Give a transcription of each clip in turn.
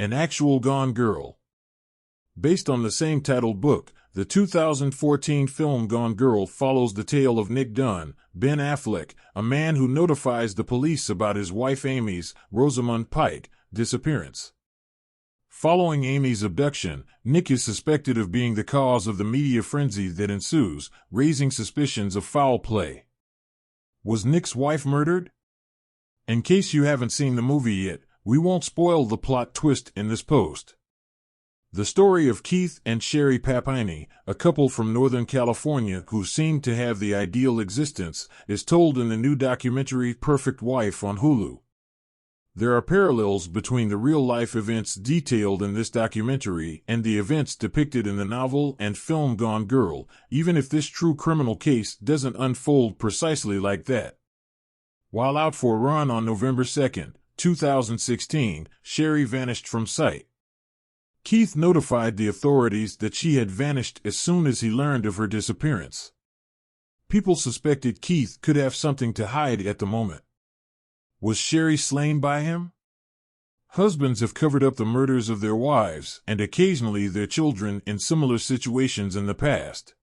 An Actual Gone Girl. Based on the same titled book, the 2014 film Gone Girl follows the tale of Nick Dunn, Ben Affleck, a man who notifies the police about his wife Amy's, Rosamund Pike, disappearance. Following Amy's abduction, Nick is suspected of being the cause of the media frenzy that ensues, raising suspicions of foul play. Was Nick's wife murdered? In case you haven't seen the movie yet, we won't spoil the plot twist in this post. The story of Keith and Sherri Papini, a couple from Northern California who seem to have the ideal existence, is told in the new documentary Perfect Wife on Hulu. There are parallels between the real-life events detailed in this documentary and the events depicted in the novel and film Gone Girl, even if this true criminal case doesn't unfold precisely like that. While out for a run on November 2, 2016, Sherri vanished from sight. Keith notified the authorities that she had vanished as soon as he learned of her disappearance. People suspected Keith could have something to hide at the moment. Was Sherri slain by him? Husbands have covered up the murders of their wives and occasionally their children in similar situations in the past.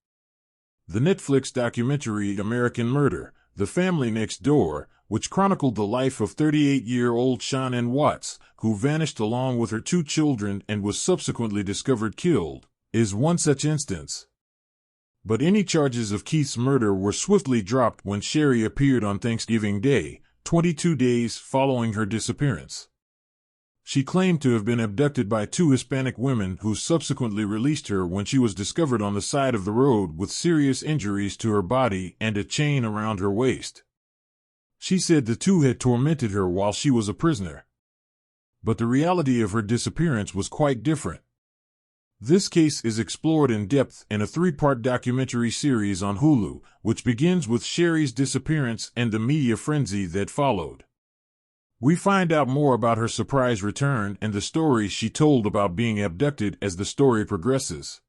The Netflix documentary American Murder, The Family Next Door, which chronicled the life of 38-year-old Shannon Watts, who vanished along with her 2 children and was subsequently discovered killed, is one such instance. But any charges of Keith's murder were swiftly dropped when Sherri appeared on Thanksgiving Day, 22 days following her disappearance. She claimed to have been abducted by 2 Hispanic women who subsequently released her when she was discovered on the side of the road with serious injuries to her body and a chain around her waist. She said the 2 had tormented her while she was a prisoner. But the reality of her disappearance was quite different. This case is explored in depth in a 3-part documentary series on Hulu, which begins with Sherri's disappearance and the media frenzy that followed. We find out more about her surprise return and the stories she told about being abducted as the story progresses.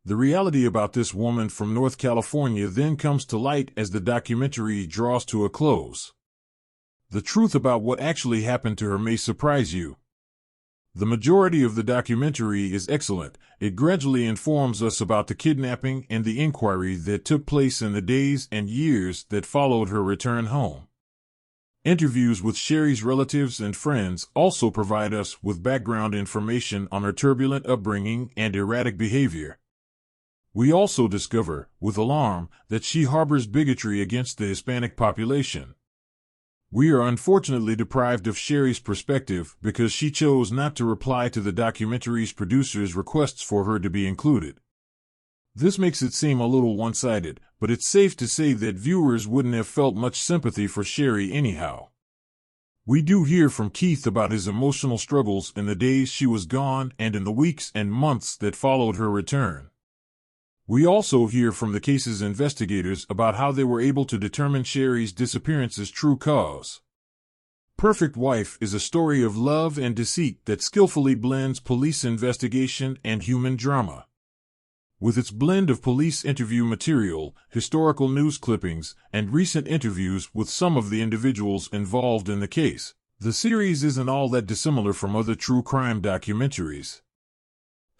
The reality about this woman from North California then comes to light as the documentary draws to a close. The truth about what actually happened to her may surprise you. The majority of the documentary is excellent. It gradually informs us about the kidnapping and the inquiry that took place in the days and years that followed her return home. Interviews with Sherri's relatives and friends also provide us with background information on her turbulent upbringing and erratic behavior. We also discover, with alarm, that she harbors bigotry against the Hispanic population. We are unfortunately deprived of Sherri's perspective because she chose not to reply to the documentary's producers' requests for her to be included. This makes it seem a little one-sided, but it's safe to say that viewers wouldn't have felt much sympathy for Sherri anyhow. We do hear from Keith about his emotional struggles in the days she was gone and in the weeks and months that followed her return. We also hear from the case's investigators about how they were able to determine Sherri's disappearance's true cause. Perfect Wife is a story of love and deceit that skillfully blends police investigation and human drama. With its blend of police interview material, historical news clippings, and recent interviews with some of the individuals involved in the case, the series isn't all that dissimilar from other true crime documentaries.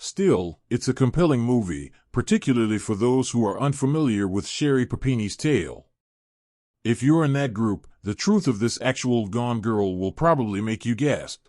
Still, it's a compelling movie, particularly for those who are unfamiliar with Sherri Papini's tale. If you're in that group, the truth of this actual Gone Girl will probably make you gasp.